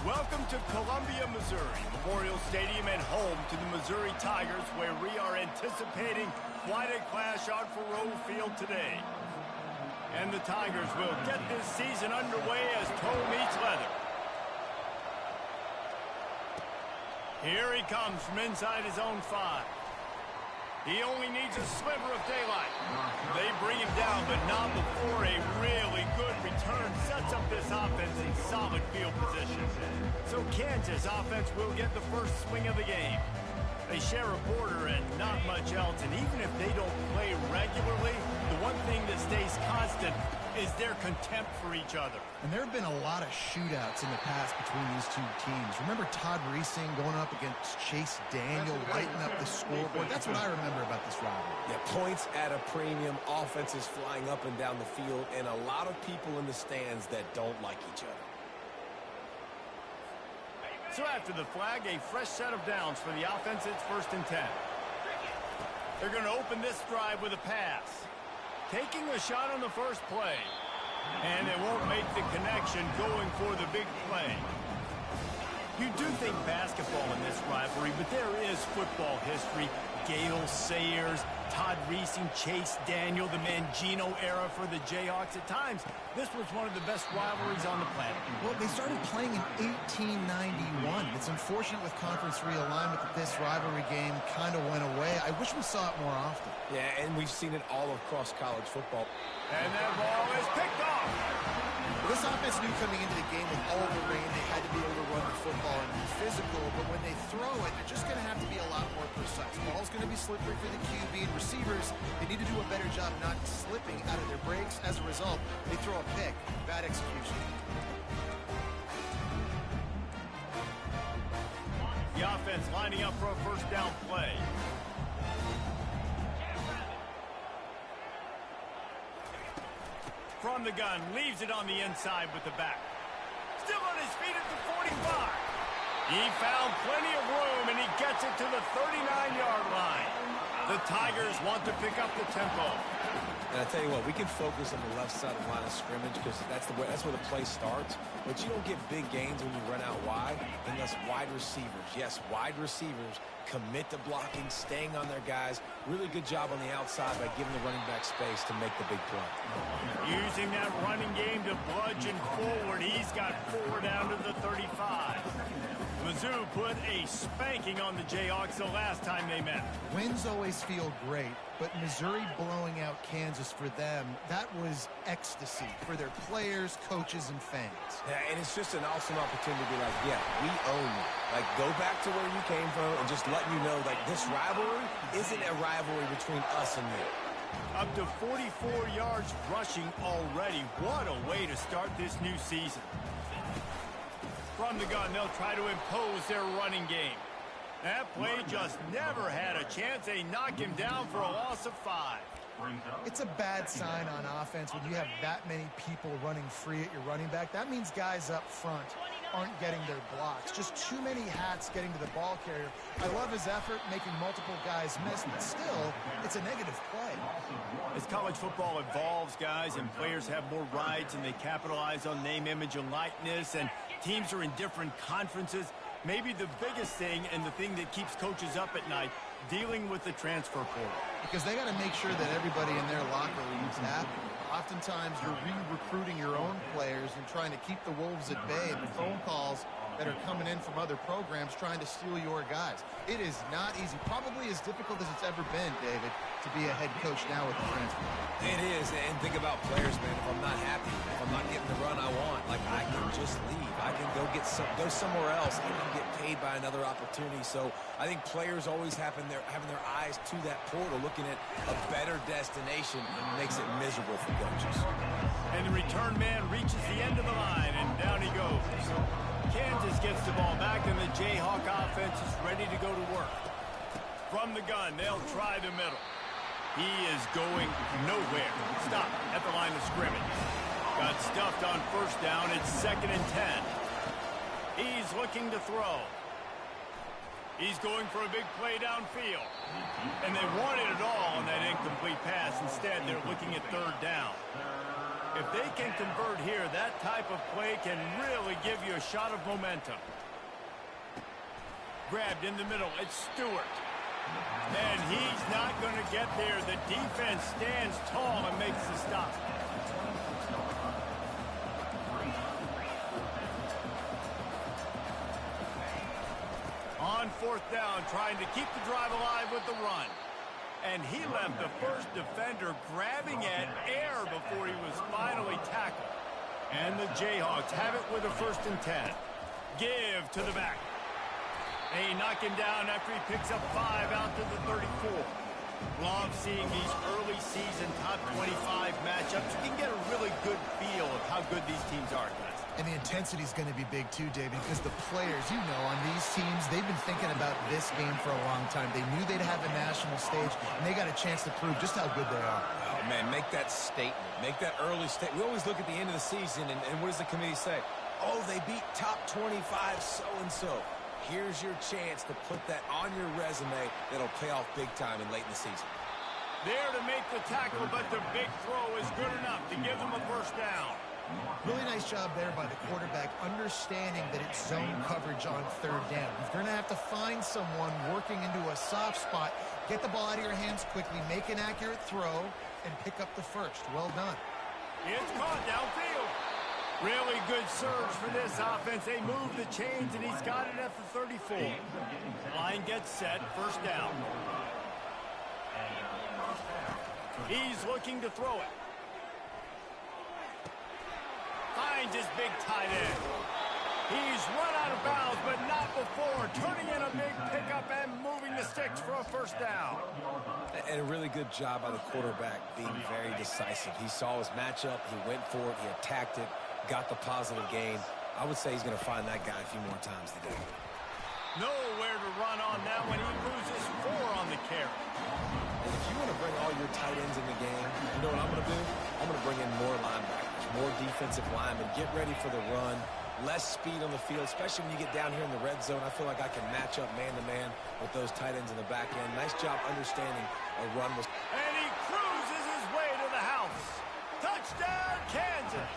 Welcome to Columbia, Missouri, Memorial Stadium and home to the Missouri Tigers, where we are anticipating quite a clash on Faurot Field today. And the Tigers will get this season underway as toe meets leather. Here he comes from inside his own 5. He only needs a sliver of daylight. They bring him down, but not before a really good return sets up this offense in solid field position. So Kansas offense will get the first swing of the game. They share a border and not much else, and even if they don't play regularly, the one thing that stays constant is their contempt for each other. And there have been a lot of shootouts in the past between these two teams. Remember Todd Reesing going up against Chase Daniel, lighting up the scoreboard? That's what I remember about this rivalry. Yeah, points at a premium, offenses flying up and down the field, and a lot of people in the stands that don't like each other. So after the flag, a fresh set of downs for the offense. It's 1st and 10. They're going to open this drive with a pass. Taking a shot on the first play. And they won't make the connection going for the big play. You do think basketball in this rivalry, but there is football history. Gale Sayers, Todd Reesing, Chase Daniel, the Mangino era for the Jayhawks. At times, this was one of the best rivalries on the planet. Well, they started playing in 1891. It's unfortunate with conference realignment that this rivalry game kind of went away. I wish we saw it more often. Yeah, and we've seen it all across college football. And that ball is picked off. This offense knew coming into the game with all the rain, they had to be able to run the football and be physical, but when they throw it, they're just going to have to be a lot more precise. The ball's going to be slippery for the QB and receivers. They need to do a better job not slipping out of their breaks. As a result, they throw a pick. Bad execution. The offense lining up for a first down play. From the gun, leaves it on the inside with the back. Still on his feet at the 45. He found plenty of room, and he gets it to the 39-yard line. The Tigers want to pick up the tempo. And I tell you what, we can focus on the left side of the line of scrimmage because that's where the play starts. But you don't get big gains when you run out wide unless wide receivers, yes, wide receivers, commit to blocking, staying on their guys. Really good job on the outside by giving the running back space to make the big play. Using that running game to bludgeon forward. He's got 4 down to the 35. Mizzou put a spanking on the Jayhawks the last time they met. Wins always feel great, but Missouri blowing out Kansas for them, that was ecstasy for their players, coaches, and fans. Yeah, and it's just an awesome opportunity to be like, yeah, we own you. Like, go back to where you came from and just letting you know, like, this rivalry isn't a rivalry between us and you. Up to 44 yards rushing already. What a way to start this new season. From the gun, they'll try to impose their running game. That play just never had a chance. They knock him down for a loss of 5. It's a bad sign on offense when you have that many people running free at your running back. That means guys up front aren't getting their blocks. Just too many hats getting to the ball carrier. I love his effort, making multiple guys miss, but still, it's a negative play. As college football evolves, guys, and players have more rights and they capitalize on name, image, and likeness, and teams are in different conferences, maybe the biggest thing and the thing that keeps coaches up at night, dealing with the transfer portal. Because they got to make sure that everybody in their locker room is happy. Oftentimes, you're re-recruiting your own players and trying to keep the Wolves at bay. The phone calls that are coming in from other programs trying to steal your guys. It is not easy. Probably as difficult as it's ever been, David, to be a head coach now with the transfer. It is, and think about players, man. If I'm not happy, if I'm not getting the run I want, like, I can just leave. I can go somewhere else. I can get paid by another opportunity. So I think players always having their eyes to that portal, looking at a better destination, makes it miserable for coaches. And the return man reaches the end of the line, and down he goes. Kansas gets the ball back, and the Jayhawk offense is ready to go to work. From the gun, they'll try the middle. He is going nowhere. Stop at the line of scrimmage. Got stuffed on first down. It's 2nd and 10. He's looking to throw. He's going for a big play downfield. And they wanted it all on that incomplete pass. Instead, they're looking at 3rd down. If they can convert here, that type of play can really give you a shot of momentum. Grabbed in the middle. It's Stewart. And he's not going to get there. The defense stands tall and makes the stop. On fourth down, trying to keep the drive alive with the run. And he left the first defender grabbing at air before he was finally tackled. And the Jayhawks have it with a 1st and 10. Give to the back. They knock him down after he picks up 5 out to the 34. Love seeing these early season top 25 matchups. You can get a really good feel of how good these teams are, guys. And the intensity is going to be big too, David, because the players, you know, on these teams, they've been thinking about this game for a long time. They knew they'd have a national stage, and they got a chance to prove just how good they are. Oh, man, make that statement. Make that early statement. We always look at the end of the season, and what does the committee say? Oh, they beat top 25 so-and-so. Here's your chance to put that on your resume that'll pay off big time and late in the season. There to make the tackle, but the big throw is good enough to give them a 1st down. Really nice job there by the quarterback, understanding that it's zone coverage on 3rd down. If you're going to have to find someone working into a soft spot, get the ball out of your hands quickly, make an accurate throw, and pick up the 1st. Well done. It's caught downfield. Really good surge for this offense. They move the chains, and he's got it at the 34. Line gets set, 1st down. He's looking to throw it. Finds his big tight end. He's run out of bounds, but not before. Turning in a big pickup and moving the sticks for a 1st down. And a really good job by the quarterback being very decisive. He saw his matchup. He went for it. He attacked it. Got the positive gain. I would say he's going to find that guy a few more times today. Nowhere to run on that when he loses 4 on the carry. And if you want to bring all your tight ends in the game, you know what I'm going to do? I'm going to bring in more linebackers, more defensive linemen, get ready for the run, less speed on the field, especially when you get down here in the red zone. I feel like I can match up man-to-man with those tight ends in the back end. Nice job understanding a run was... And he cruises his way to the house. Touchdown, Kansas!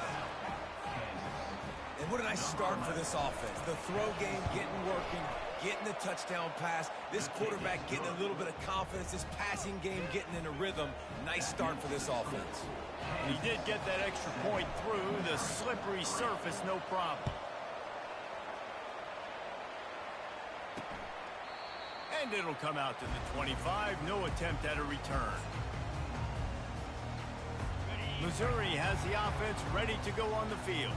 And what a nice start for this offense. The throw game getting working, getting the touchdown pass. This quarterback getting a little bit of confidence. This passing game getting in a rhythm. Nice start for this offense. He did get that extra point through the slippery surface, no problem. And it'll come out to the 25. No attempt at a return. Missouri has the offense ready to go on the field.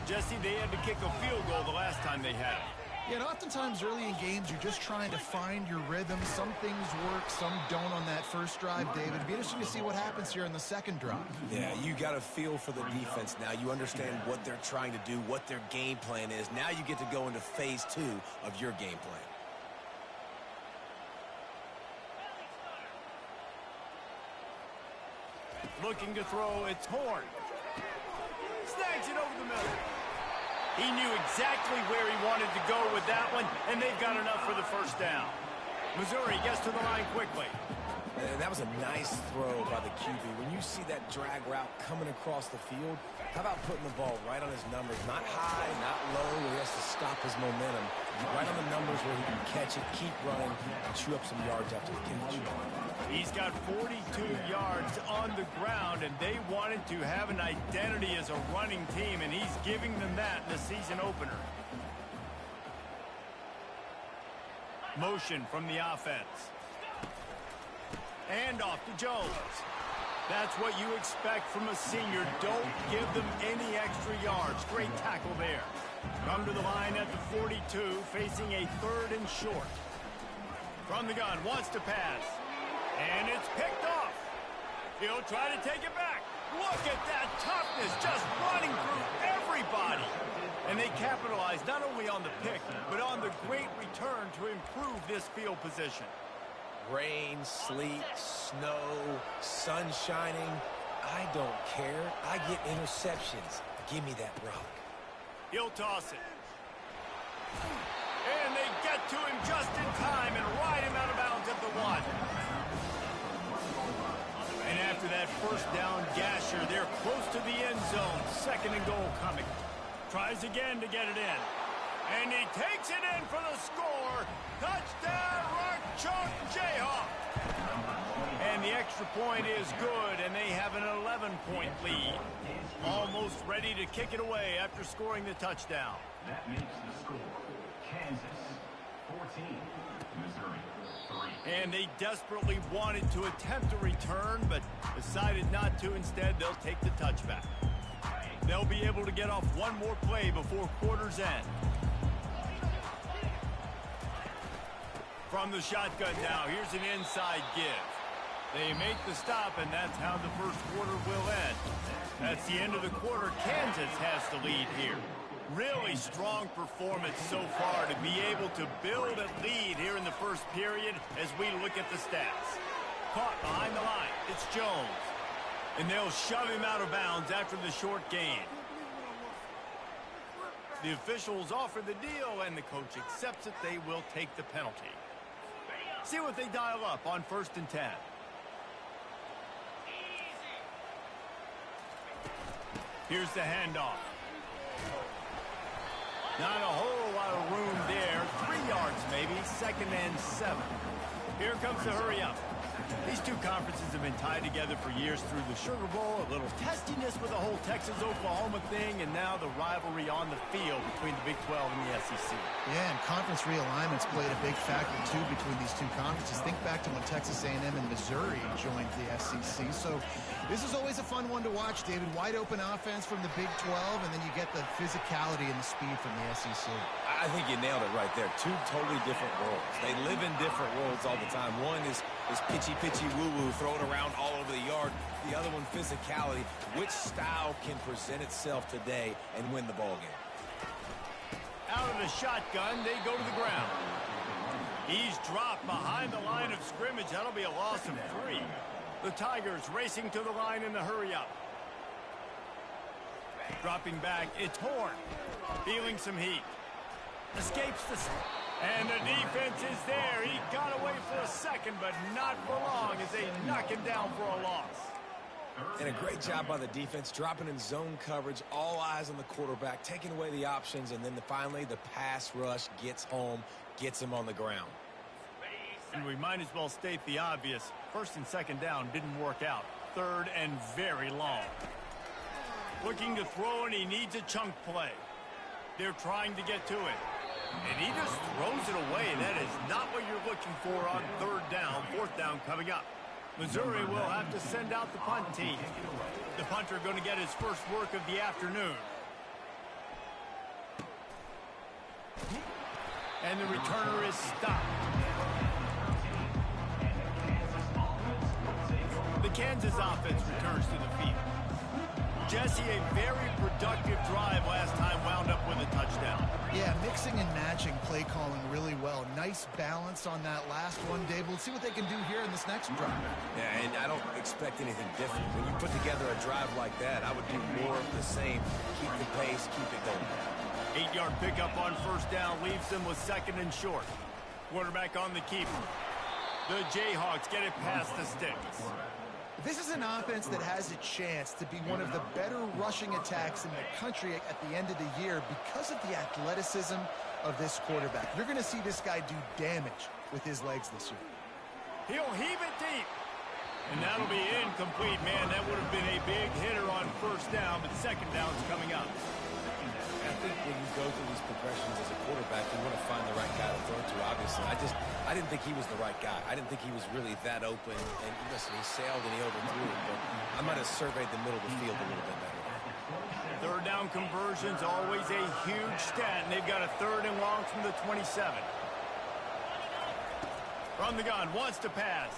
Jesse, they had to kick a field goal the last time they had it. Yeah, and oftentimes early in games, you're just trying to find your rhythm. Some things work, some don't on that first drive, David. It'd be interesting to see what happens here in the 2nd drive. Yeah, you got a feel for the defense now. You understand what they're trying to do, what their game plan is. Now you get to go into phase 2 of your game plan. Looking to throw, it's Horn. Snags it over the middle. He knew exactly where he wanted to go with that one, and they've got enough for the 1st down. Missouri gets to the line quickly. And that was a nice throw by the QB. When you see that drag route coming across the field, how about putting the ball right on his numbers? Not high, not low, where he has to stop his momentum. Right on the numbers where he can catch it, keep running, and chew up some yards after the catch. He's got 42 yards on the ground, and they wanted to have an identity as a running team, and he's giving them that in the season opener. Motion from the offense. And off to Jones. That's what you expect from a senior. Don't give them any extra yards. Great tackle there. Come to the line at the 42, facing a 3rd and short. From the gun, wants to pass. And it's picked off. He'll try to take it back. Look at that toughness, just running through everybody. And they capitalize not only on the pick, but on the great return to improve this field position. Rain, sleet, snow, sun shining. I don't care. I get interceptions. Give me that rock. He'll toss it. And they get to him just in time and ride him out of bounds at the 1. And after that first down gasher, they're close to the end zone. 2nd and goal coming. Tries again to get it in. And he takes it in for the score. Touchdown, Rock-Chalk Jayhawk. And the extra point is good, and they have an 11-point lead. Almost ready to kick it away after scoring the touchdown. That makes the score Kansas 14, Missouri 3. And they desperately wanted to attempt a return, but decided not to. Instead, they'll take the touchback. They'll be able to get off one more play before quarter's end. From the shotgun now, here's an inside give. They make the stop, and that's how the first quarter will end. That's the end of the quarter. Kansas has the lead here. Really strong performance so far to be able to build a lead here in the first period as we look at the stats. Caught behind the line. It's Jones. And they'll shove him out of bounds after the short gain. The officials offer the deal, and the coach accepts it. They will take the penalty. See what they dial up on 1st and 10. Here's the handoff. Not a whole lot of room there. 3 yards maybe. 2nd and 7. Here comes the hurry up. These two conferences have been tied together for years through the Sugar Bowl, a little testiness with the whole Texas-Oklahoma thing, and now the rivalry on the field between the Big 12 and the SEC. Yeah, and conference realignments played a big factor, too, between these two conferences. Think back to when Texas A&M and Missouri joined the SEC. So this is always a fun one to watch, David. Wide open offense from the Big 12, and then you get the physicality and the speed from the SEC. I think you nailed it right there. Two totally different worlds. They live in different worlds all the time. One is pitchy woo-woo, thrown around all over the yard. The other one, physicality. Which style can present itself today and win the ball game? Out of the shotgun, they go to the ground. He's dropped behind the line of scrimmage. That'll be a loss of 3. The Tigers racing to the line in the hurry-up. Dropping back, it's Horn. Feeling some heat. Escapes the... And the defense is there. He got away for a second, but not for long as they knock him down for a loss. And a great job by the defense, dropping in zone coverage, all eyes on the quarterback, taking away the options, and then finally the pass rush gets home, gets him on the ground. And we might as well state the obvious. 1st and 2nd down didn't work out. 3rd and very long. Looking to throw, and he needs a chunk play. They're trying to get to it. And he just throws it away. That is not what you're looking for on 3rd down. 4th down coming up. Missouri will have to send out the punt team. The punter going to get his first work of the afternoon. And the returner is stopped. The Kansas offense returns to the field. Jesse, a very productive drive last time, wound up with a touchdown. Yeah, mixing and matching play calling really well. Nice balance on that last one, Dave. We'll see what they can do here in this next drive. Yeah, and I don't expect anything different. When you put together a drive like that, I would do more of the same. Keep the pace, keep it going. 8-yard pickup on 1st down leaves them with 2nd and short. Quarterback on the keeper. The Jayhawks get it past the sticks. This is an offense that has a chance to be one of the better rushing attacks in the country at the end of the year because of the athleticism of this quarterback. You're going to see this guy do damage with his legs this year. He'll heave it deep. And that'll be incomplete. Man, that would have been a big hitter on 1st down, but 2nd down's coming up. I think when you go through these progressions as a quarterback, you want to find the right guy to throw to, obviously. I didn't think he was the right guy. I didn't think he was really that open. And listen, he sailed and he overthrew it, but I might have surveyed the middle of the field a little bit better. 3rd down conversions, always a huge stat, and they've got a 3rd and long from the 27. From the gun, wants to pass.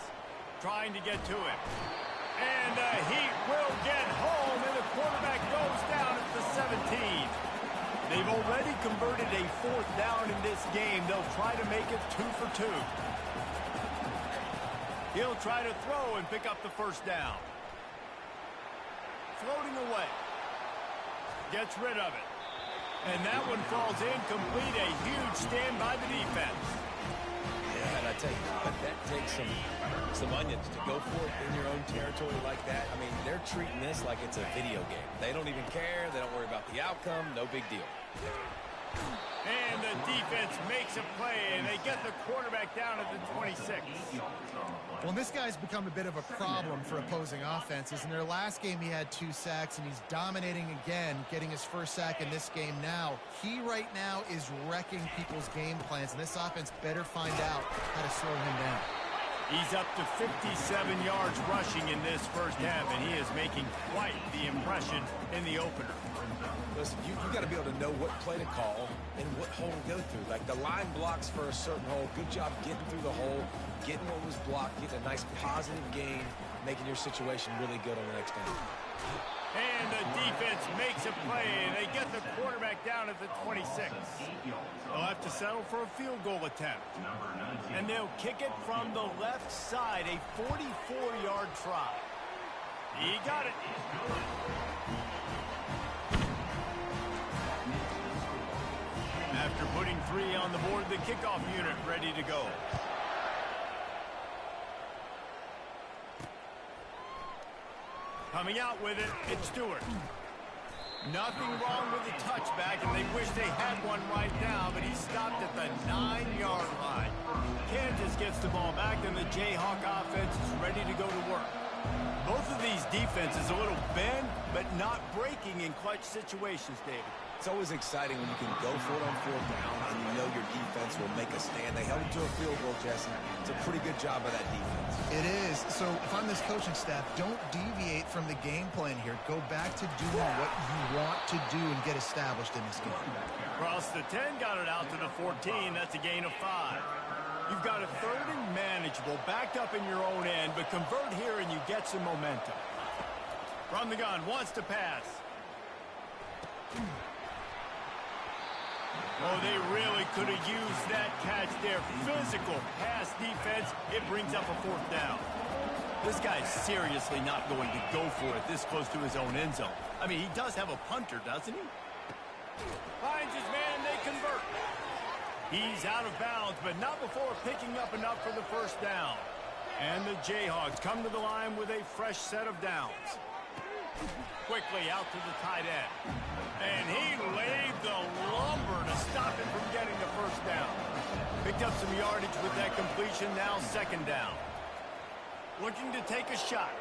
Trying to get to it. And the heat will get home, and the quarterback goes down at the 17. They've already converted a 4th down in this game. They'll try to make it 2 for 2. He'll try to throw and pick up the 1st down. Floating away. Gets rid of it. And that one falls incomplete. A huge stand by the defense. Yeah, and I tell you, that takes some onions to go for it in your own territory like that. I mean, they're treating this like it's a video game. They don't even care. They don't worry about the outcome. No big deal. And the defense makes a play, and they get the quarterback down at the 26. Well, this guy's become a bit of a problem for opposing offenses. In their last game, he had 2 sacks, and he's dominating again, getting his first sack in this game now. He right now is wrecking people's game plans, and this offense better find out how to slow him down. He's up to 57 yards rushing in this first half, and he is making quite the impression in the opener. Listen, you got to be able to know what play to call and what hole to go through. Like the line blocks for a certain hole. Good job getting through the hole, getting what was blocked, getting a nice positive gain, making your situation really good on the next down. And the defense makes a play, and they get the quarterback down at the 26. They'll have to settle for a field goal attempt. And they'll kick it from the left side, a 44-yard try. He got it. After putting 3 on the board, the kickoff unit ready to go. Coming out with it, it's Stewart. Nothing wrong with the touchback, and they wish they had one right now, but he stopped at the 9-yard line. Kansas gets the ball back, and the Jayhawk offense is ready to go to work. Both of these defenses a little bend, but not breaking in clutch situations, David. It's always exciting when you can go for it on 4th down and you know your defense will make a stand. They held it to a field goal, Jesse. It's a pretty good job by that defense. It is. So if I'm this coaching staff, don't deviate from the game plan here. Go back to doing what you want to do and get established in this game. Across the 10, got it out to the 14. That's a gain of 5. You've got a 3rd and manageable, backed up in your own end, but convert here and you get some momentum. From the gun, wants to pass. Oh, they really could have used that catch there. Physical pass defense. It brings up a 4th down. This guy's seriously not going to go for it this close to his own end zone. I mean, he does have a punter, doesn't he? Finds his man, and they convert. He's out of bounds, but not before picking up enough for the first down. And the Jayhawks come to the line with a fresh set of downs. Quickly out to the tight end. And he laid the lumber to stop him from getting the first down. Picked up some yardage with that completion, now 2nd down. Looking to take a shot.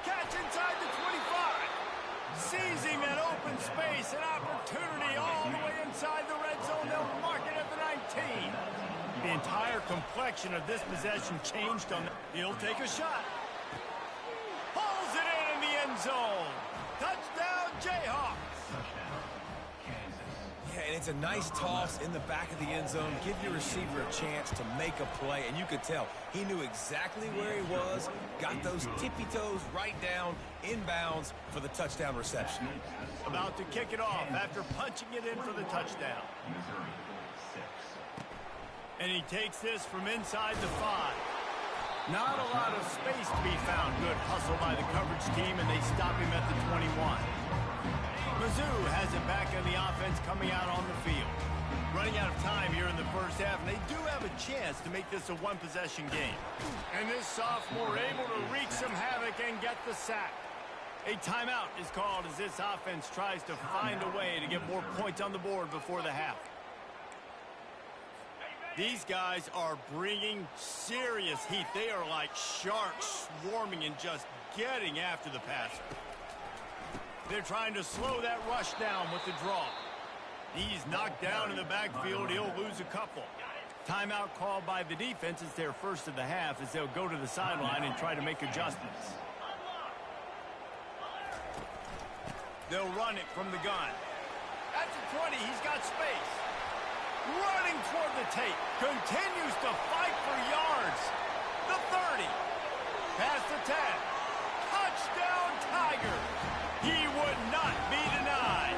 Catch inside the 25. Seizing that open space, an opportunity all the way inside the red zone. They'll mark it at the 19. The entire complexion of this possession changed on that. He'll take a shot. Pulls it in the end zone. Touchdown, Jayhawks. Yeah, and it's a nice toss in the back of the end zone. Give your receiver a chance to make a play, and you could tell he knew exactly where he was, got those tippy toes right down, inbounds for the touchdown reception. About to kick it off after punching it in for the touchdown. And he takes this from inside the 5. Not a lot of space to be found. Good hustle by the coverage team, and they stop him at the 21. Mizzou has it back in the offense coming out on the field. Running out of time here in the first half, and they do have a chance to make this a one-possession game. And this sophomore able to wreak some havoc and get the sack. A timeout is called as this offense tries to find a way to get more points on the board before the half. These guys are bringing serious heat. They are like sharks swarming and just getting after the passer. They're trying to slow that rush down with the draw. He's knocked down in the backfield. He'll lose a couple. Timeout called by the defense. It's their first of the half as they'll go to the sideline and try to make adjustments. They'll run it from the gun. At the 20, he's got space. Running toward the tape. Continues to fight for yards. The 30. Past the 10. Touchdown, Tigers. He would not be denied.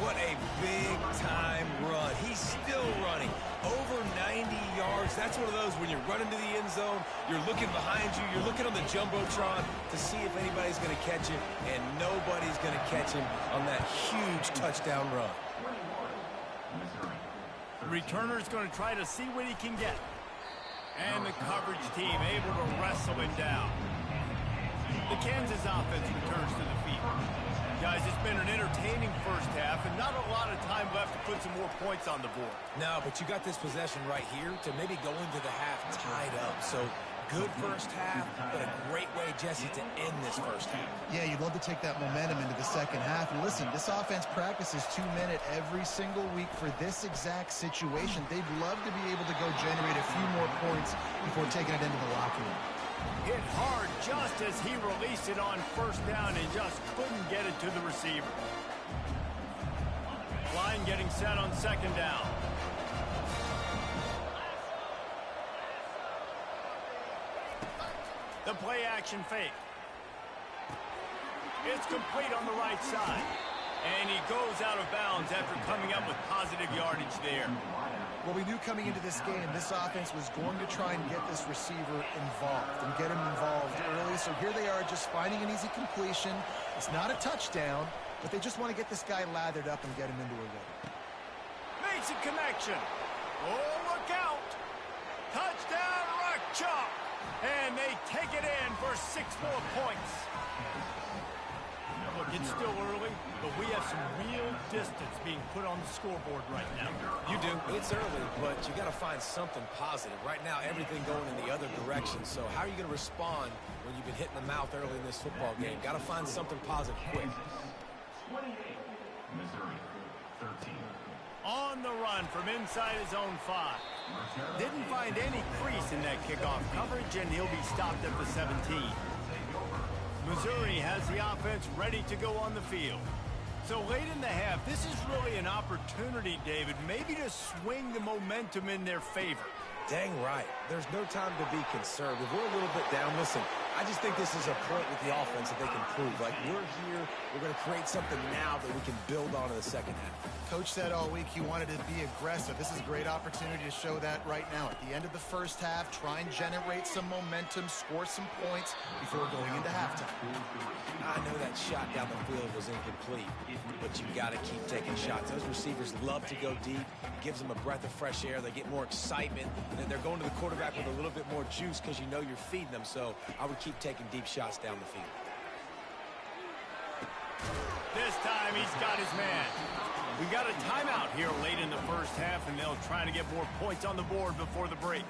What a big-time run. He's still running. Over 90 yards. That's one of those when you're running to the end zone, you're looking behind you, you're looking on the Jumbotron to see if anybody's going to catch him, and nobody's going to catch him on that huge touchdown run. The returner's going to try to see what he can get. And the coverage team able to wrestle him down. The Kansas offense returns to the field. Guys, it's been an entertaining first half and not a lot of time left to put some more points on the board. No, but you got this possession right here to maybe go into the half tied up. So good first half, but a great way, Jesse, to end this first half. Yeah, you'd love to take that momentum into the second half. And listen, this offense practices 2-minute every single week for this exact situation. They'd love to be able to go generate a few more points before taking it into the locker room. Hit hard just as he released it on first down and just couldn't get it to the receiver. Line getting set on second down. The play action fake. It's complete on the right side. And he goes out of bounds after coming up with positive yardage there. Well, we knew coming into this game, this offense was going to try and get this receiver involved and get him involved early. So here they are just finding an easy completion. It's not a touchdown, but they just want to get this guy lathered up and get him into a rhythm. Makes a connection. Oh, look out. Touchdown, Rock Chalk. And they take it in for 6 more points. Look, it's still early, but we have some real distance being put on the scoreboard right now. You do. It's early, but you got to find something positive. Right now, everything going in the other direction. So how are you going to respond when you've been hit in the mouth early in this football game? Got to find something positive quick. 28. Missouri, 13. On the run from inside his own 5. Didn't find any crease in that kickoff coverage, and he'll be stopped at the 17. Missouri has the offense ready to go on the field. So late in the half, this is really an opportunity, David, maybe to swing the momentum in their favor. Dang right. There's no time to be conservative. We're a little bit down. Listen, I just think this is a point with the offense that they can prove. Like, we're here, we're going to create something now that we can build on in the second half. Coach said all week he wanted to be aggressive. This is a great opportunity to show that right now. At the end of the first half, try and generate some momentum, score some points before going into halftime. I know that shot down the field was incomplete, but you got to keep taking shots. Those receivers love to go deep. It gives them a breath of fresh air. They get more excitement. And they're going to the quarterback with a little bit more juice because you know you're feeding them. So I would keep taking deep shots down the field. This time he's got his man. We got a timeout here late in the first half, and they'll try to get more points on the board before the break.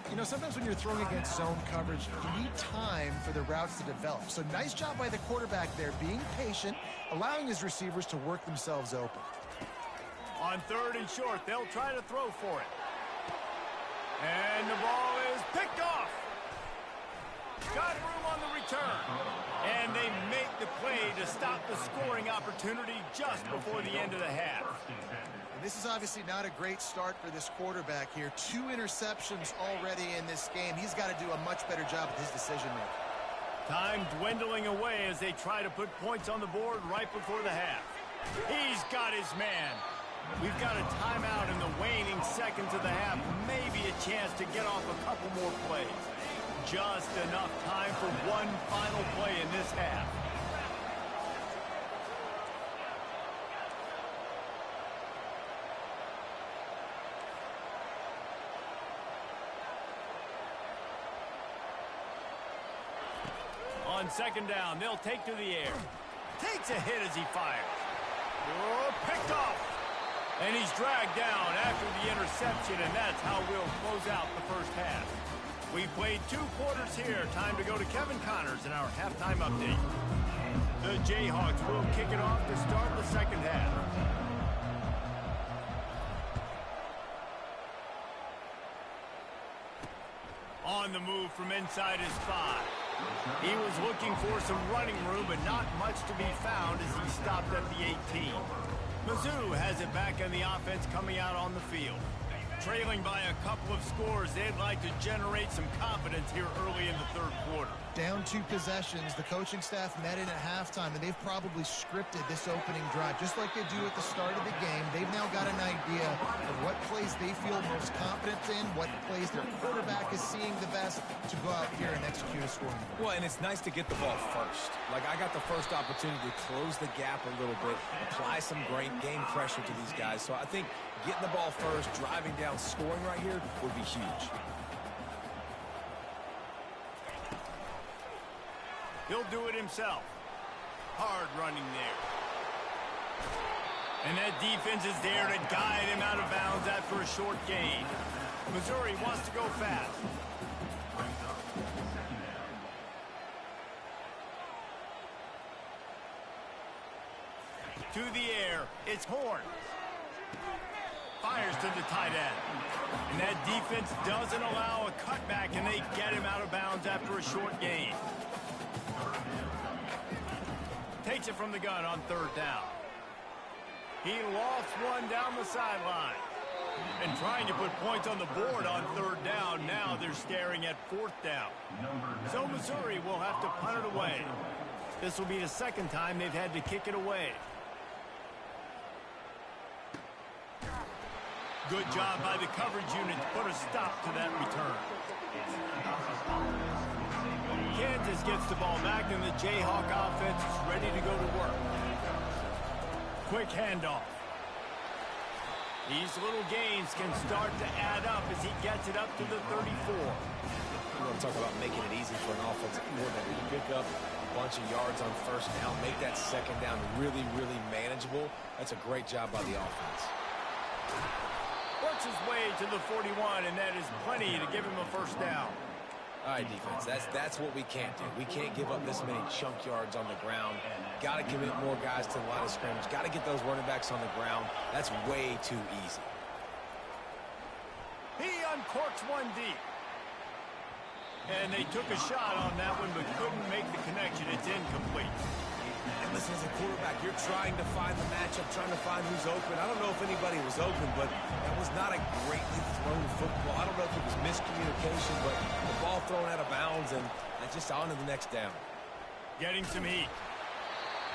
You know, sometimes when you're throwing against zone coverage, you need time for the routes to develop. So nice job by the quarterback there, being patient, allowing his receivers to work themselves open. On 3rd and short, they'll try to throw for it. And the ball is picked off. Got room on the return. And they make the play to stop the scoring opportunity just before the end of the half. And this is obviously not a great start for this quarterback here. 2 interceptions already in this game. He's got to do a much better job with his decision-making. Time dwindling away as they try to put points on the board right before the half. He's got his man. We've got a timeout in the waning seconds of the half. Maybe a chance to get off a couple more plays. Just enough time for one final play in this half. On 2nd down, they'll take to the air. Takes a hit as he fires. Oh, picked off. And he's dragged down after the interception, and that's how we'll close out the first half. We played 2 quarters here. Time to go to Kevin Connors in our halftime update. The Jayhawks will kick it off to start the second half. On the move from inside his 5. He was looking for some running room, but not much to be found as he stopped at the 18. Mizzou has it back on the offense coming out on the field. Trailing by a couple of scores, they'd like to generate some confidence here early in the 3rd quarter. Down 2 possessions. The coaching staff met in at halftime, and they've probably scripted this opening drive. Just like they do at the start of the game, they've now got an idea of what plays they feel most confident in, what plays their quarterback is seeing the best to go out here and execute a scoring. Well, and it's nice to get the ball first. Like, I got the first opportunity to close the gap a little bit, apply some great game pressure to these guys. So I think getting the ball first, driving down, scoring right here would be huge. He'll do it himself. Hard running there. And that defense is there to guide him out of bounds after a short gain. Missouri wants to go fast. To the air, it's Horn. Fires to the tight end. And that defense doesn't allow a cutback, and they get him out of bounds after a short gain. Takes it from the gun on 3rd down. He lost one down the sideline. And trying to put points on the board on 3rd down. Now they're staring at 4th down. So Missouri will have to punt it away. This will be the 2nd time they've had to kick it away. Good job by the coverage unit to put a stop to that return. Kansas gets the ball back, and the Jayhawk offense is ready to go to work. Quick handoff. These little gains can start to add up as he gets it up to the 34. You want to talk about making it easy for an offensive coordinator to pick up a bunch of yards on 1st down, make that 2nd down really, really manageable. That's a great job by the offense. Works his way to the 41, and that is plenty to give him a 1st down. All right, defense, that's what we can't do. We can't give up this many chunk yards on the ground. Got to commit more guys to the line of scrimmage. Got to get those running backs on the ground. That's way too easy. He uncorks one deep. And they took a shot on that one, but couldn't make the connection. It's incomplete. And listen, as a quarterback, you're trying to find the matchup, trying to find who's open. I don't know if anybody was open, but that was not a greatly thrown football. I don't know if it was miscommunication, but the ball thrown out of bounds, and just on to the next down. Getting some heat.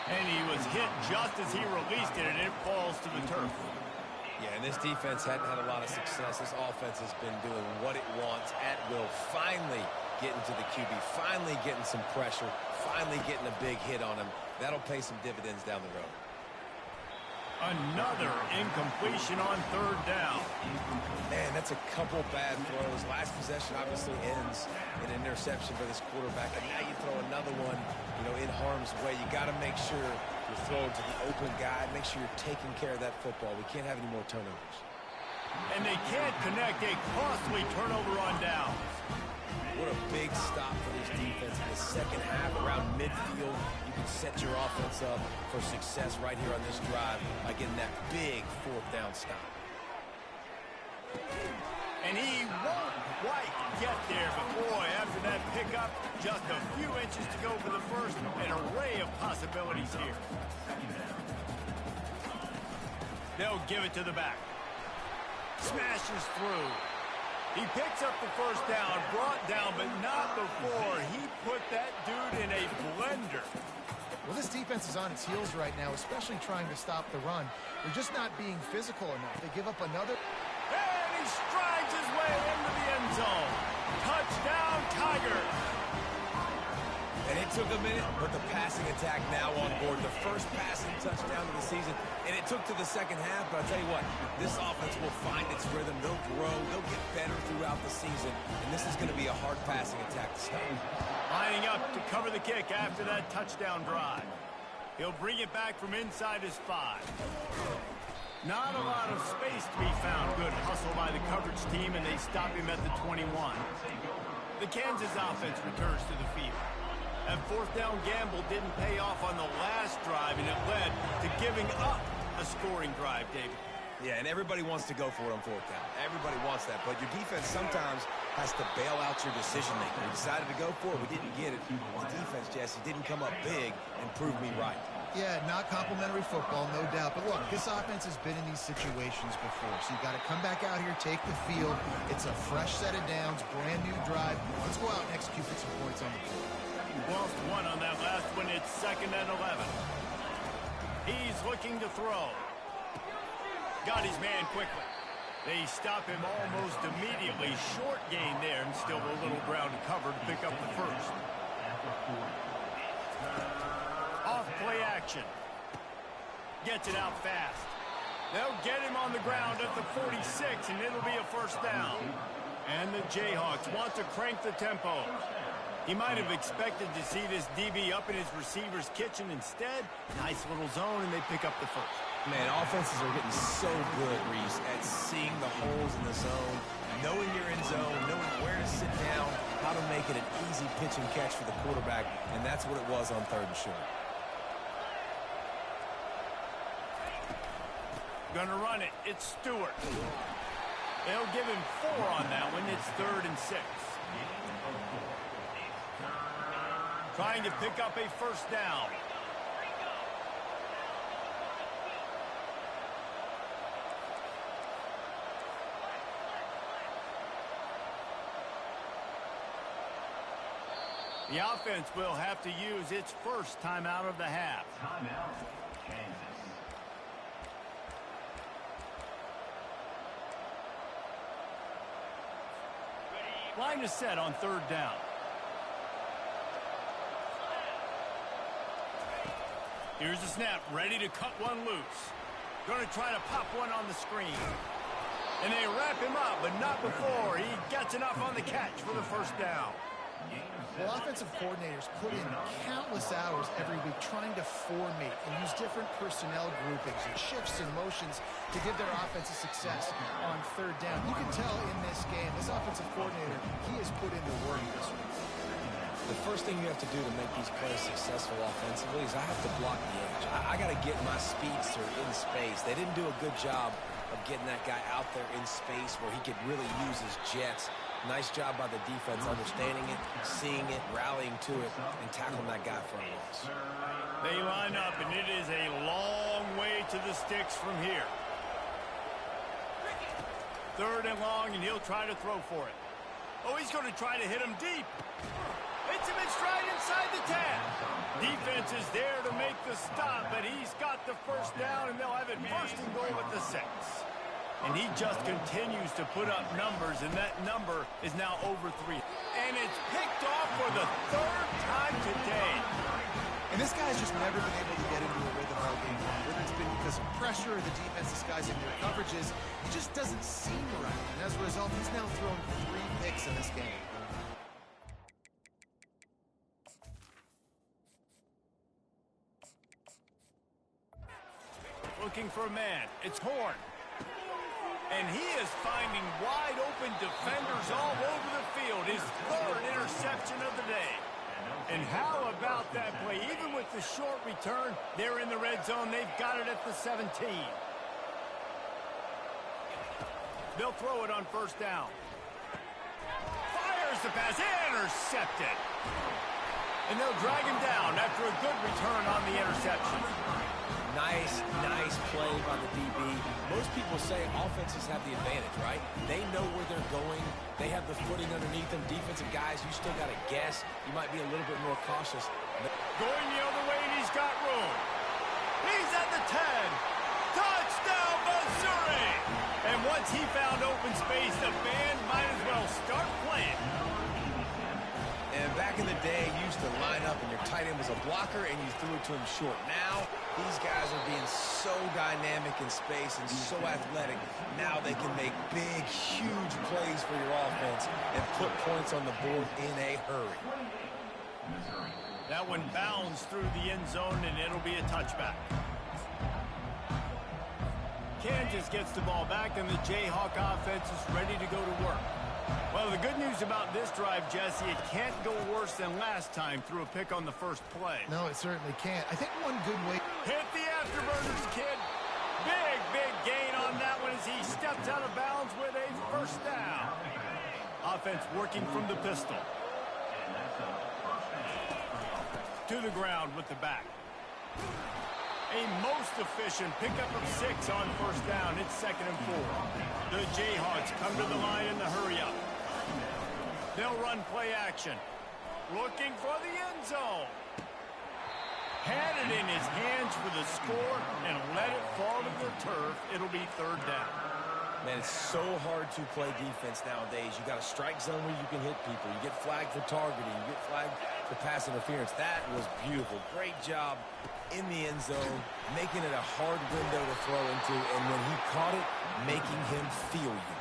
And he was hit just as he released it, and it falls to the turf. Yeah, and this defense hadn't had a lot of success. This offense has been doing what it wants at will. Finally getting to the QB, finally getting some pressure, finally getting a big hit on him. That'll pay some dividends down the road. Another incompletion on 3rd down. Man, that's a couple bad throws. Last possession obviously ends in an interception for this quarterback, and now you throw another one, in harm's way. You got to make sure you're throwing to the open guy. Make sure you're taking care of that football. We can't have any more turnovers. And they can't connect a costly turnover on downs. What a big stop for this defense in the 2nd half around midfield. You can set your offense up for success right here on this drive by getting that big 4th down stop. And he won't quite get there, but boy, after that pickup, just a few inches to go for the first, an array of possibilities here. They'll give it to the back. Smashes through. He picks up the 1st down, brought down, but not before he put that dude in a blender. Well, this defense is on its heels right now, especially trying to stop the run. They're just not being physical enough. They give up another. And he strides his way into the end zone. Touchdown, Tigers. And it took a minute, but the passing attack now on board. The first passing touchdown of the season, and it took to the 2nd half. But I'll tell you what, this offense will find its rhythm. They'll grow. They'll get better throughout the season. And this is going to be a hard passing attack to stop. Lining up to cover the kick after that touchdown drive. He'll bring it back from inside his 5. Not a lot of space to be found. Good hustle by the coverage team, and they stop him at the 21. The Kansas offense returns to the field. That 4th down gamble didn't pay off on the last drive, and it led to giving up a scoring drive, David. Yeah, and everybody wants to go for it on 4th down. Everybody wants that, but your defense sometimes has to bail out your decision-making. We decided to go for it. We didn't get it. The defense, Jesse, didn't come up big and prove me right. Yeah, not complimentary football, no doubt. But look, this offense has been in these situations before. So you've got to come back out here, take the field. It's a fresh set of downs, brand new drive. Let's go out and execute, put some points on the board. Lost one on that last one. It's 2nd and 11. He's looking to throw. Got his man quickly. They stop him almost immediately. Short gain there, and still a little ground to cover to pick up the first. Off play action. Gets it out fast. They'll get him on the ground at the 46, and it'll be a first down. And the Jayhawks want to crank the tempo. He might have expected to see this DB up in his receiver's kitchen. Instead, nice little zone, and they pick up the first. Man, offenses are getting so good, Reese, at seeing the holes in the zone, knowing you're in zone, knowing where to sit down, how to make it an easy pitch and catch for the quarterback, and that's what it was on 3rd and short. Gonna run it. It's Stewart. They'll give him 4 on that one. It's 3rd and 6. Trying to pick up a first down. The offense will have to use its first timeout of the half. Timeout, Kansas. Line is set on 3rd down. Here's the snap, ready to cut one loose. Going to try to pop one on the screen. And they wrap him up, but not before he gets enough on the catch for the first down. Well, offensive coordinators put in countless hours every week trying to formate and use different personnel groupings and shifts and motions to give their offensive success on 3rd down. You can tell in this game, this offensive coordinator, he has put in the work this week. The first thing you have to do to make these plays successful offensively is I have to block the edge. I got to get my speedster in space. They didn't do a good job of getting that guy out there in space where he could really use his jets. Nice job by the defense understanding it, seeing it, rallying to it, and tackling that guy for a loss. They line up, and it is a long way to the sticks from here. 3rd and long, and he'll try to throw for it. Oh, he's going to try to hit him deep. Hits him in stride inside the 10. Defense is there to make the stop, but he's got the first down, and they'll have it 1st and goal at the 6. And he just continues to put up numbers, and that number is now over 3. And it's picked off for the 3rd time today. And this guy's just never been able to get into a rhythm all game long. Whether it's been because of pressure or the defense disguising their coverages, it just doesn't seem right. And as a result, he's now thrown 3 picks in this game. Looking for a man. It's Horn. And he is finding wide open defenders all over the field. His 3rd interception of the day. And how about that play? Even with the short return, they're in the red zone. They've got it at the 17. They'll throw it on 1st down. Fires the pass. Intercepted. And they'll drag him down after a good return on the interception. Nice play by the DB. Most people say offenses have the advantage, right? They know where they're going. They have the footing underneath them. Defensive guys, you still got to guess. You might be a little bit more cautious. Going the other way, and he's got room. He's at the 10. Touchdown, Missouri! And once he found open space, the band might as well start playing. And back in the day, you used to line up and your tight end was a blocker and you threw it to him short. Now, these guys are being so dynamic in space and so athletic. Now they can make big, huge plays for your offense and put points on the board in a hurry. That one bounds through the end zone, and it'll be a touchback. Kansas gets the ball back, and the Jayhawk offense is ready to go to work. Well, the good news about this drive, Jesse, it can't go worse than last time through a pick on the first play. No, it certainly can't. I think one good way... Hit the afterburners, kid. Big gain on that one as he steps out of bounds with a first down. Offense working from the pistol. To the ground with the back. A most efficient pickup of 6 on first down. It's 2nd and 4. The Jayhawks come to the line in the hurry up. They'll run play action. Looking for the end zone. Had it in his hands for the score and let it fall to the turf. It'll be third down. Man, it's so hard to play defense nowadays. You got a strike zone where you can hit people. You get flagged for targeting. You get flagged for pass interference. That was beautiful. Great job in the end zone, making it a hard window to throw into, and when he caught it, making him feel you.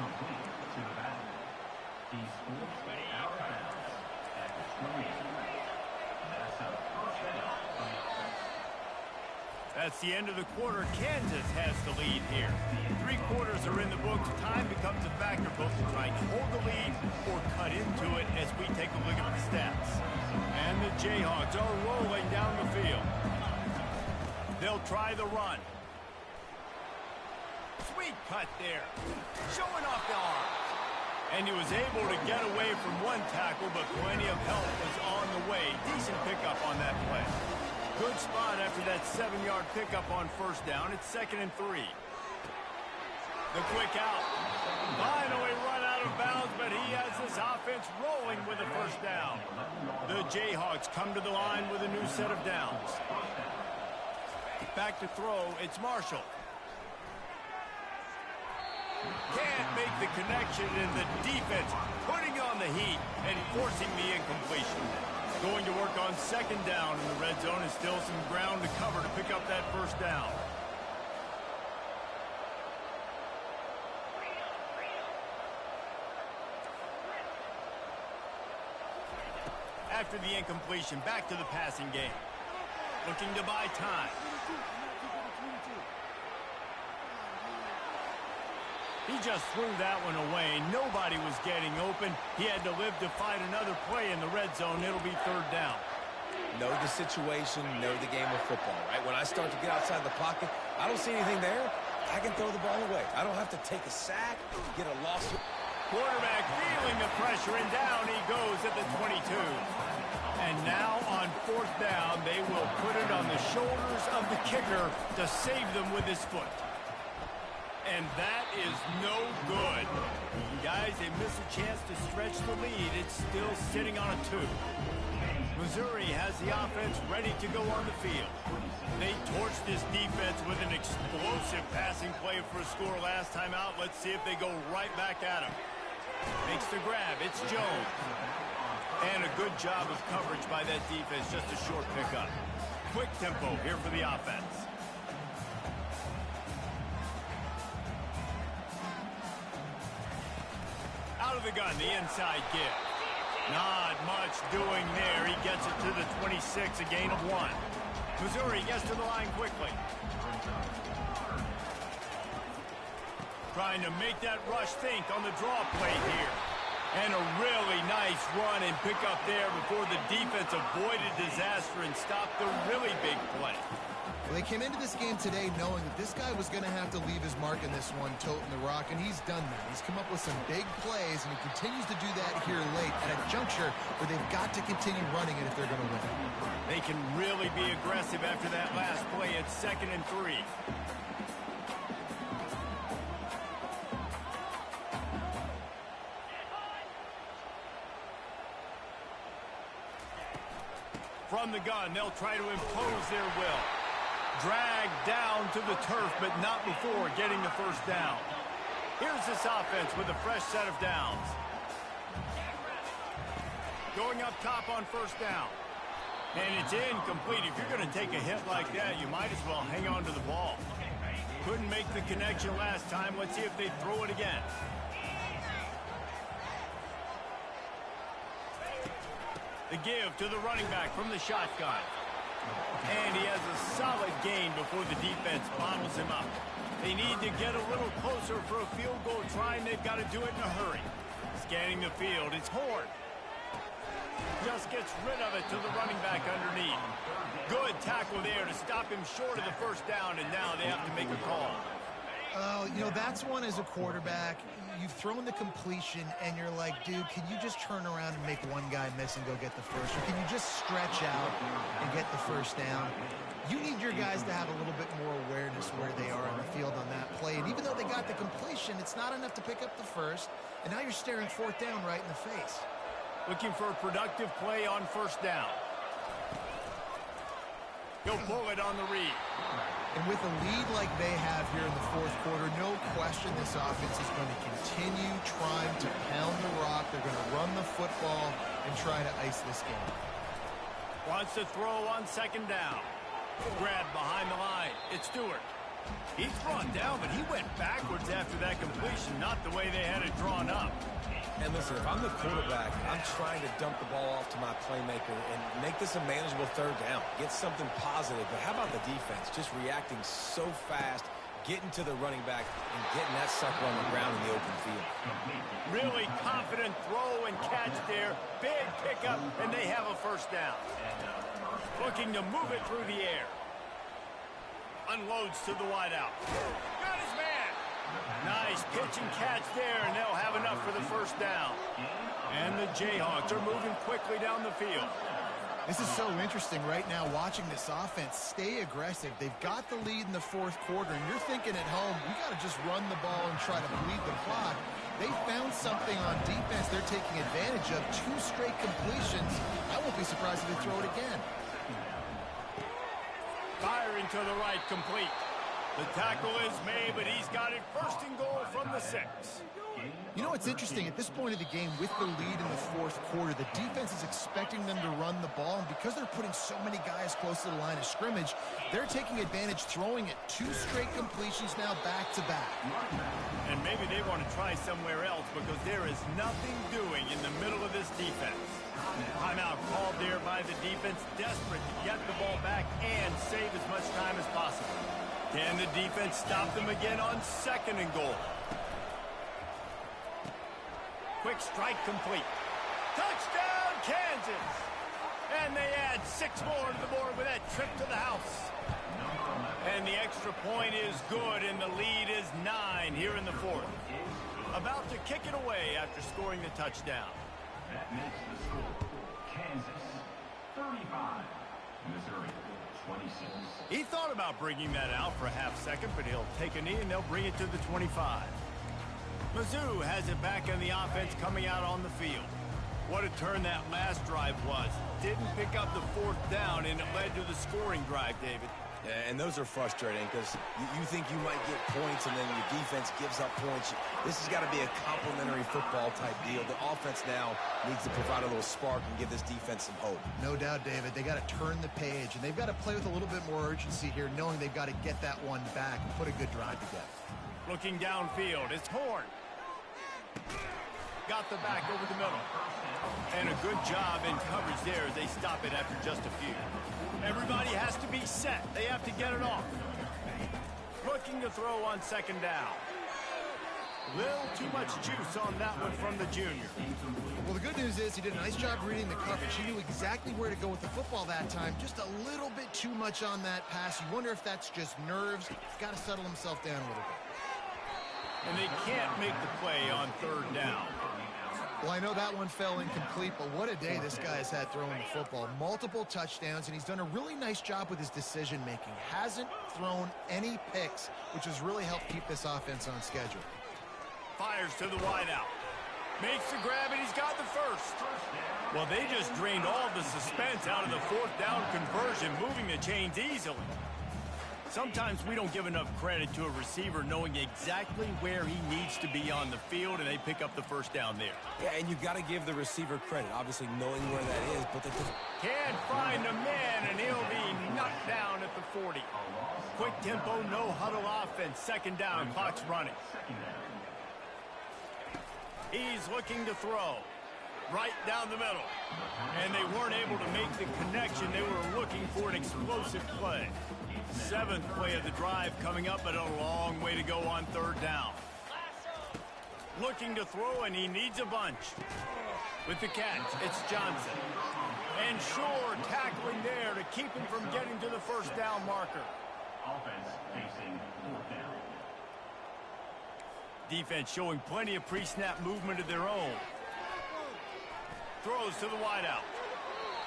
That's the end of the quarter. Kansas has the lead here. 3 quarters are in the books. Time becomes a factor, both to try to hold the lead or cut into it as we take a look at the stats. And the Jayhawks are rolling down the field. They'll try the run. Sweet cut there. Showing off the arm. And he was able to get away from one tackle, but plenty of help was on the way. Decent pickup on that play. Good spot after that 7-yard pickup on first down. It's 2nd and 3. The quick out. Finally run out of bounds, but he has this offense rolling with a first down. The Jayhawks come to the line with a new set of downs. Back to throw. It's Marshall. Can't make the connection, and the defense putting on the heat and forcing the incompletion. Going to work on 2nd down in the red zone, and still some ground to cover to pick up that first down. After the incompletion, back to the passing game. Looking to buy time. He just threw that one away. Nobody was getting open. He had to live to fight another play in the red zone. It'll be 3rd down. Know the situation, know the game of football, right? When I start to get outside the pocket, I don't see anything there, I can throw the ball away. I don't have to take a sack, get a loss. Quarterback feeling the pressure, and down he goes at the 22. And now on 4th down, they will put it on the shoulders of the kicker to save them with his foot. And that is no good. Guys, they miss a chance to stretch the lead. It's still sitting on a 2. Missouri has the offense ready to go on the field. They torched this defense with an explosive passing play for a score last time out. Let's see if they go right back at him. Makes the grab. It's Jones. And a good job of coverage by that defense. Just a short pickup. Quick tempo here for the offense. Out of the gun, the inside give. Not much doing there. He gets it to the 26, a gain of 1. Missouri gets to the line quickly. Trying to make that rush think on the draw play here. And a really nice run and pick up there before the defense avoided disaster and stopped the really big play. Well, they came into this game today knowing that this guy was going to have to leave his mark in this one, toting the rock, and he's done that. He's come up with some big plays, and he continues to do that here late at a juncture where they've got to continue running it if they're going to win. They can really be aggressive after that last play. It's 2nd and 3. From the gun, they'll try to impose their will. Dragged down to the turf, but not before getting the first down. Here's this offense with a fresh set of downs. Going up top on first down. And it's incomplete. If you're going to take a hit like that, you might as well hang on to the ball. Couldn't make the connection last time. Let's see if they throw it again. The give to the running back from the shotgun. And he has a solid gain before the defense bottles him up. They need to get a little closer for a field goal try, and they've got to do it in a hurry. Scanning the field, it's Horn. Just gets rid of it to the running back underneath. Good tackle there to stop him short of the first down, and now they have to make a call. You know, that's one as a quarterback. You've thrown the completion, and you're like, dude, can you just turn around and make one guy miss and go get the first? Or can you just stretch out and get the first down? You need your guys to have a little bit more awareness where they are on the field on that play. And even though they got the completion, it's not enough to pick up the first. And now you're staring 4th down right in the face. Looking for a productive play on first down. He'll pull it on the read. And with a lead like they have here in the fourth quarter, no question this offense is going to continue trying to pound the rock. They're going to run the football and try to ice this game. Wants to throw on second down. Grabbed behind the line. It's Stewart. He's brought down, but he went backwards after that completion, not the way they had it drawn up. And listen, if I'm the quarterback, I'm trying to dump the ball off to my playmaker and make this a manageable third down. Get something positive. But how about the defense? Just reacting so fast, getting to the running back, and getting that sucker on the ground in the open field. Really confident throw and catch there. Big pickup, and they have a first down. Looking to move it through the air. Unloads to the wideout. Got his man. Nice pitch and catch there, and they'll have enough for the first down. And the Jayhawks are moving quickly down the field. This is so interesting right now watching this offense stay aggressive. They've got the lead in the fourth quarter, and you're thinking at home, we got to just run the ball and try to bleed the clock. They found something on defense they're taking advantage of. 2 straight completions. I won't be surprised if they throw it again. Firing to the right, complete. The tackle is made, but he's got it first and goal from the 6. You know, it's interesting. At this point of the game, with the lead in the fourth quarter, the defense is expecting them to run the ball. And because they're putting so many guys close to the line of scrimmage, they're taking advantage, throwing it. 2 straight completions now back-to-back. And maybe they want to try somewhere else because there is nothing doing in the middle of this defense. Timeout called there by the defense, desperate to get the ball back and save as much time as possible. Can the defense stop them again on second and goal? Quick strike complete. Touchdown, Kansas! And they add 6 more to the board with that trip to the house. And the extra point is good, and the lead is 9 here in the fourth. About to kick it away after scoring the touchdown. That makes the score Kansas 35, Missouri 26. He thought about bringing that out for a half second, but he'll take a knee and they'll bring it to the 25. Mizzou has it back in the offense coming out on the field. What a turn that last drive was. Didn't pick up the fourth down, and it led to the scoring drive, David. Yeah, and those are frustrating because you think you might get points and then your defense gives up points. This has got to be a complementary football type deal. The offense now needs to provide a little spark and give this defense some hope. No doubt, David. They got to turn the page, and they've got to play with a little bit more urgency here, knowing they've got to get that one back and put a good drive together. Looking downfield, it's Horn. Got the back over the middle. And a good job in coverage there as they stop it after just a few. Everybody has to be set. They have to get it off. Looking to throw on second down. Little too much juice on that one from the junior. Well, the good news is he did a nice job reading the coverage. He knew exactly where to go with the football that time. Just a little bit too much on that pass. You wonder if that's just nerves. He's got to settle himself down a little bit. And they can't make the play on third down. Well, I know that one fell incomplete, but what a day this guy has had throwing the football. Multiple touchdowns, and he's done a really nice job with his decision-making. Hasn't thrown any picks, which has really helped keep this offense on schedule. Fires to the wideout. Makes the grab, and he's got the first. Well, they just drained all the suspense out of the fourth down conversion, moving the chains easily. Sometimes we don't give enough credit to a receiver knowing exactly where he needs to be on the field, and they pick up the first down there. Yeah, and you got to give the receiver credit, obviously knowing where that is, but they just can't find a man, and he'll be knocked down at the 40. Quick tempo, no huddle offense. Second down, clock's running. He's looking to throw. Right down the middle. And they weren't able to make the connection. They were looking for an explosive play. 7th play of the drive coming up, but a long way to go on third down. Looking to throw, and he needs a bunch. With the catch, it's Johnson. And Shore tackling there to keep him from getting to the first down marker. Offense facing fourth down. Defense showing plenty of pre-snap movement of their own. Throws to the wideout.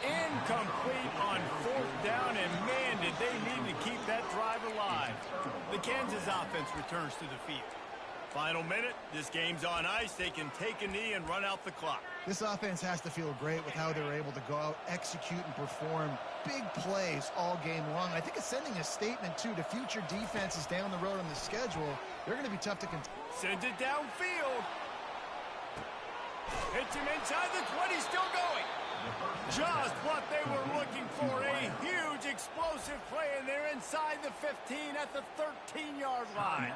Incomplete on fourth down, and man, did they need to keep that drive alive. The Kansas offense returns to the field. Final minute. This game's on ice. They can take a knee and run out the clock. This offense has to feel great with how they're able to go out, execute, and perform big plays all game long. I think it's sending a statement, too, to future defenses down the road on the schedule. They're going to be tough to contend. Sends it downfield. Hits him inside the 20, still going. Just what they were looking for, a huge explosive play, and they're inside the 15 at the 13-yard line.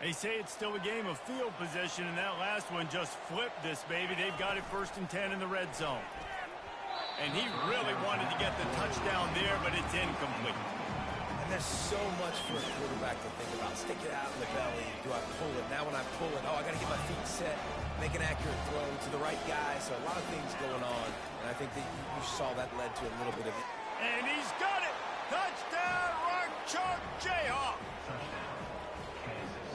They say it's still a game of field position, and that last one just flipped this baby. They've got it 1st and 10 in the red zone. And he really wanted to get the touchdown there, but it's incomplete. And there's so much for a quarterback to think about. Stick it out in the belly. Do I pull it? Now when I pull it, I got to get my feet set, make an accurate throw to the right guy. So a lot of things going on. And I think that you saw that led to a little bit of it. And he's got it. Touchdown, Rock Chalk Jayhawk.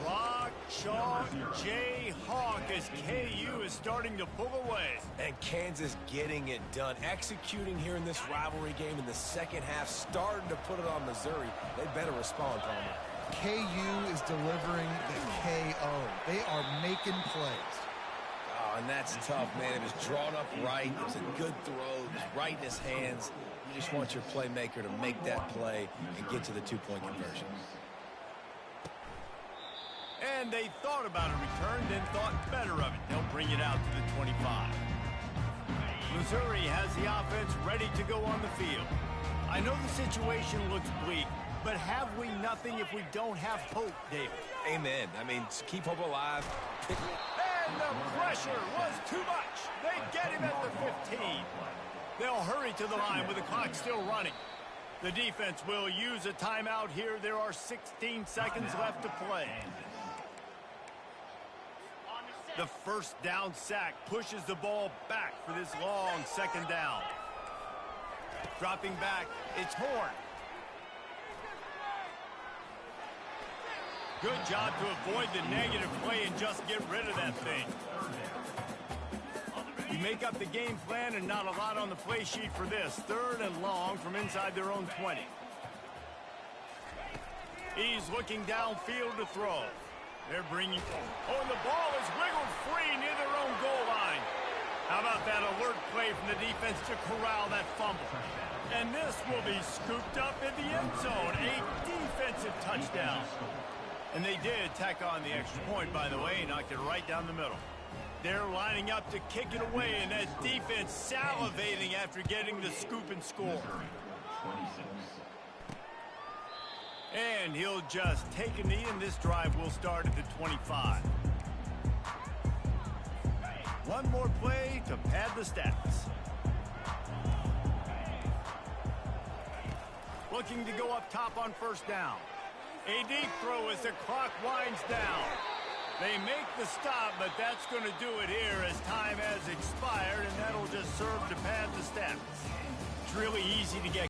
Rock Chalk Jayhawk as KU is starting to pull away. And Kansas getting it done. Executing here in this rivalry game in the second half. Starting to put it on Missouri. They better respond, Palmer. KU is delivering the KO. They are making plays. Oh, and that's tough, man. It was drawn up right. It was a good throw. It was right in his hands. You just want your playmaker to make that play and get to the two-point conversion. And they thought about a return, then thought better of it. They'll bring it out to the 25. Missouri has the offense ready to go on the field. I know the situation looks bleak, but have we nothing if we don't have hope, David? Amen. I mean, keep hope alive. And the pressure was too much. They get him at the 15. They'll hurry to the line with the clock still running. The defense will use a timeout here. There are 16 seconds left to play. The first down sack pushes the ball back for this long second down. Dropping back, it's Horn. Good job to avoid the negative play and just get rid of that thing. You make up the game plan and not a lot on the play sheet for this. 3rd and long from inside their own 20. He's looking downfield to throw. They're bringing... Oh, and the ball is wiggled free near their own goal line. How about that alert play from the defense to corral that fumble? And this will be scooped up in the end zone. A defensive touchdown. And they did tack on the extra point, by the way, knocked it right down the middle. They're lining up to kick it away, and that defense salivating after getting the scoop and score. And he'll just take a knee, and this drive will start at the 25. One more play to pad the stats. Looking to go up top on 1st down. A deep throw as the clock winds down. They make the stop, but that's going to do it here as time has expired, and that'll just serve to pad the stats. It's really easy to get